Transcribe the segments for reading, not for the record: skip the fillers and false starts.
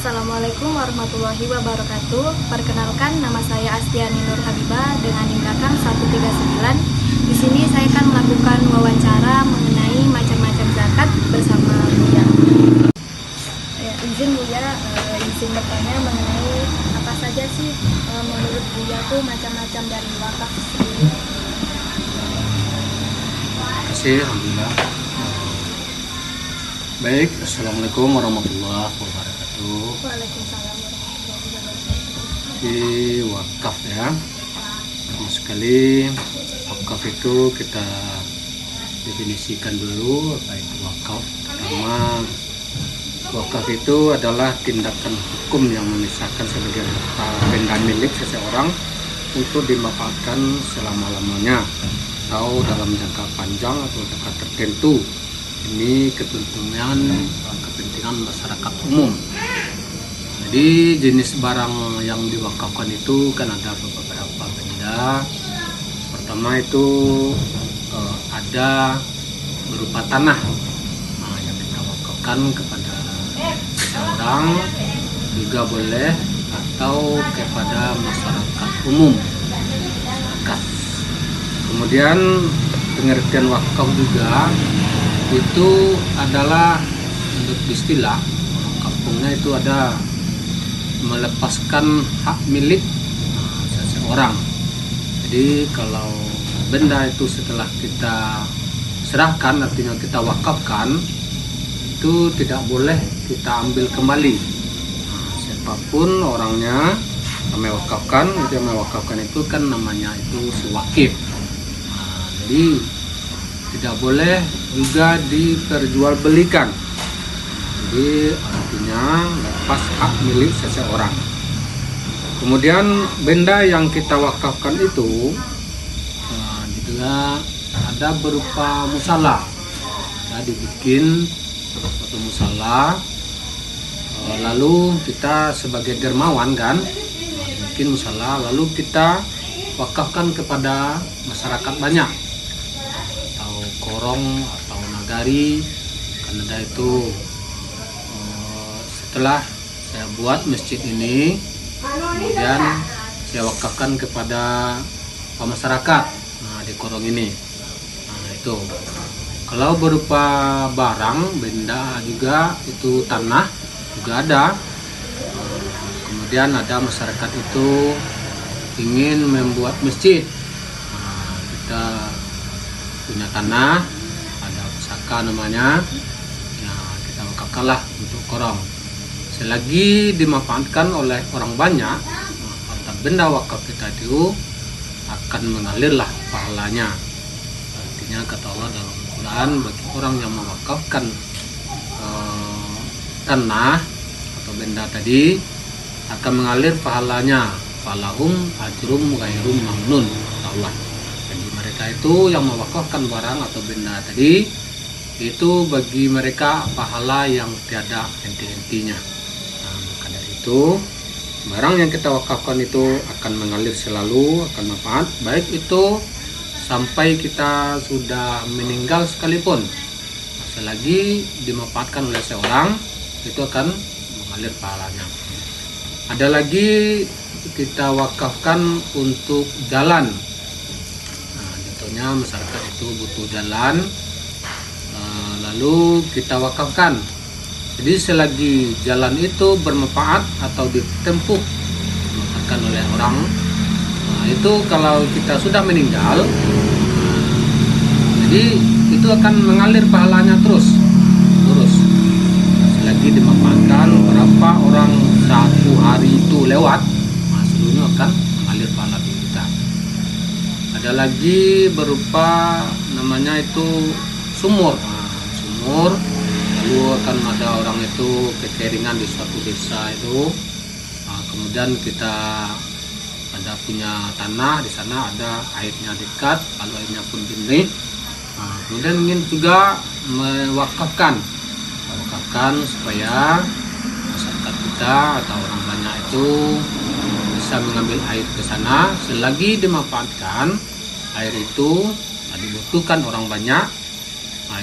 Assalamualaikum warahmatullahi wabarakatuh. Perkenalkan, nama saya Astiani Nur Habibah dengan NIM belakang 139. Di sini saya akan melakukan wawancara mengenai macam-macam zakat bersama Buya. Izin Buya, izin bertanya mengenai apa saja sih menurut Buya tuh macam-macam dari wakaf sendiri. Terima kasih, alhamdulillah. Baik, assalamualaikum warahmatullahi wabarakatuh. Waalaikumsalam warahmatullahi wabarakatuh. Di wakaf ya, pertama sekali wakaf itu kita definisikan dulu apa itu wakaf. Pertama, wakaf itu adalah tindakan hukum yang memisahkan sebagian harta benda milik seseorang untuk dimanfaatkan selama-lamanya atau dalam jangka panjang atau jangka tertentu. Ini kepentingan masyarakat umum. Jadi jenis barang yang diwakafkan itu kan ada beberapa benda. Pertama itu ada berupa tanah yang kita wakafkan kepada seseorang, juga boleh atau kepada masyarakat umum. Kemudian pengertian wakaf juga itu adalah menurut istilah orang kampungnya itu ada melepaskan hak milik seseorang. Jadi kalau benda itu setelah kita serahkan, artinya kita wakafkan, itu tidak boleh kita ambil kembali. Siapapun orangnya yang mewakafkan itu kan namanya itu sewakif. Jadi tidak boleh juga diperjualbelikan. Jadi artinya lepas hak milik seseorang. Kemudian benda yang kita wakafkan itu juga ada berupa musala. Kita dibikin suatu musala, lalu kita sebagai dermawan kan bikin musala, lalu kita wakafkan kepada masyarakat banyak, korong atau nagari. Karena itu setelah saya buat masjid ini, kemudian saya wakafkan kepada masyarakat di korong ini. Itu kalau berupa barang benda juga itu tanah juga ada. Kemudian ada masyarakat itu ingin membuat masjid, kita punya tanah, ada pusaka namanya, ya kita wakafkanlah untuk korong. Selagi dimanfaatkan oleh orang banyak, harta benda wakaf kita itu akan mengalirlah pahalanya. Artinya kata Allah dalam Al-Quran, bagi orang yang mewakafkan tanah atau benda tadi akan mengalir pahalanya. Falahum ajrum ghairum mamnun, kata Allah. Mereka itu yang mewakafkan barang atau benda tadi, itu bagi mereka pahala yang tiada henti-hentinya. Maka dari itu barang yang kita wakafkan itu akan mengalir selalu, akan manfaat, baik itu sampai kita sudah meninggal sekalipun. Selagi dimanfaatkan oleh seorang, itu akan mengalir pahalanya. Ada lagi kita wakafkan untuk jalan. Masyarakat itu butuh jalan, lalu kita wakafkan. Jadi selagi jalan itu bermanfaat atau ditempuh dimanfaatkan oleh orang, itu kalau kita sudah meninggal, jadi itu akan mengalir pahalanya terus. Selagi dimanfaatkan, berapa orang satu hari itu lewat, seluruhnya akan mengalir pahala kita. Ada lagi berupa namanya itu sumur. Sumur, lalu akan ada orang itu kekeringan di suatu desa itu. Kemudian kita ada punya tanah di sana, ada airnya dekat, lalu airnya pun jernih. Kemudian ingin juga mewakafkan supaya masyarakat kita atau orang banyak itu bisa mengambil air ke sana. Selagi dimanfaatkan, air itu dibutuhkan orang banyak,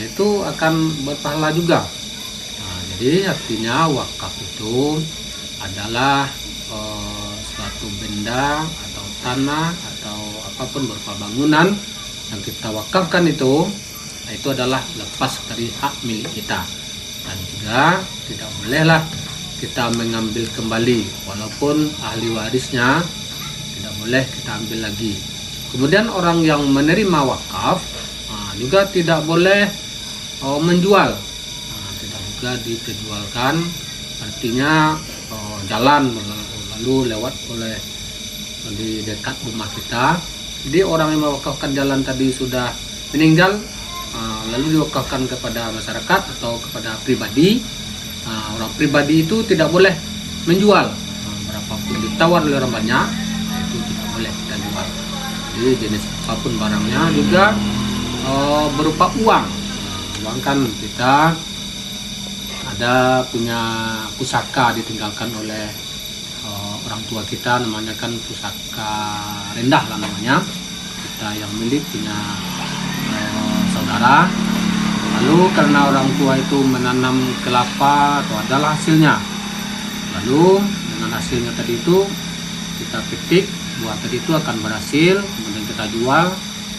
itu akan berpahala juga. Jadi artinya wakaf itu adalah suatu benda atau tanah atau apapun berupa bangunan yang kita wakafkan itu adalah lepas dari hak milik kita, dan juga tidak bolehlah kita mengambil kembali walaupun ahli warisnya tidak boleh kita ambil lagi. Kemudian orang yang menerima wakaf juga tidak boleh menjual, tidak juga diperjualkan, artinya jalan lalu lewat oleh di dekat rumah kita. Jadi orang yang mewakafkan jalan tadi sudah meninggal, lalu diwakafkan kepada masyarakat atau kepada pribadi. Orang pribadi itu tidak boleh menjual, berapapun ditawar oleh orang banyak itu tidak boleh kita jual. Jadi jenis apapun barangnya, juga berupa uang. Uang kan kita ada punya pusaka ditinggalkan oleh orang tua kita, namanya kan pusaka rendah lah namanya, kita yang milik punya saudara. Lalu karena orang tua itu menanam kelapa atau adalah hasilnya, lalu dengan hasilnya tadi itu kita petik, buah tadi itu akan berhasil, kemudian kita jual,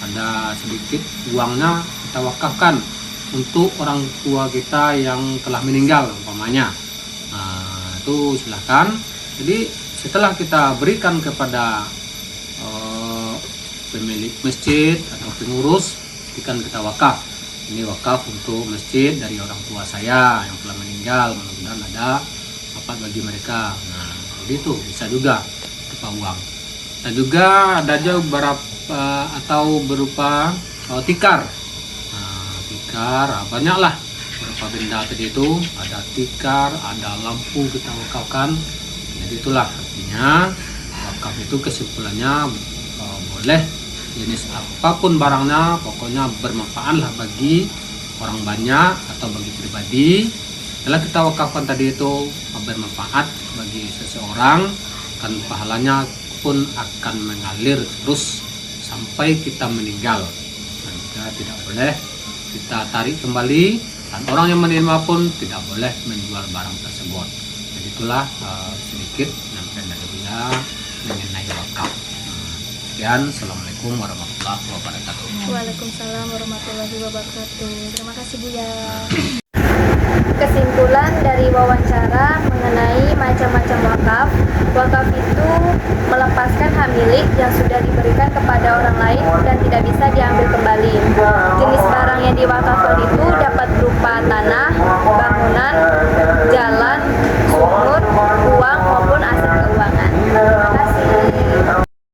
ada sedikit uangnya kita wakafkan untuk orang tua kita yang telah meninggal umpamanya. Itu silahkan. Jadi setelah kita berikan kepada pemilik masjid atau pengurus, ikan kita wakaf. Ini wakaf untuk masjid dari orang tua saya yang telah meninggal, mudah-mudahan ada apa bagi mereka. Nah, jadi itu bisa juga berupa uang. Dan juga ada juga beberapa atau berupa tikar. Tikar banyaklah beberapa benda tadi itu, ada tikar, ada lampu kita wakafkan. Jadi itulah artinya wakaf itu kesimpulannya boleh jenis apapun barangnya, pokoknya bermanfaat lah bagi orang banyak atau bagi pribadi. Setelah kita wakafkan tadi itu bermanfaat bagi seseorang, kan pahalanya pun akan mengalir terus sampai kita meninggal, dan juga tidak boleh kita tarik kembali, dan orang yang menerima pun tidak boleh menjual barang tersebut. Jadi itulah sedikit penyampaian dari beliau mengenai wakaf. Sekian, Assalamualaikum warahmatullahi wabarakatuh. Waalaikumsalam warahmatullahi wabarakatuh. Terima kasih Buya. Kesimpulan dari wawancara mengenai macam-macam wakaf. Wakaf itu melepaskan hak milik yang sudah diberikan kepada orang lain dan tidak bisa diambil kembali. Jenis barang yang diwakafkan itu dapat berupa tanah, bangunan,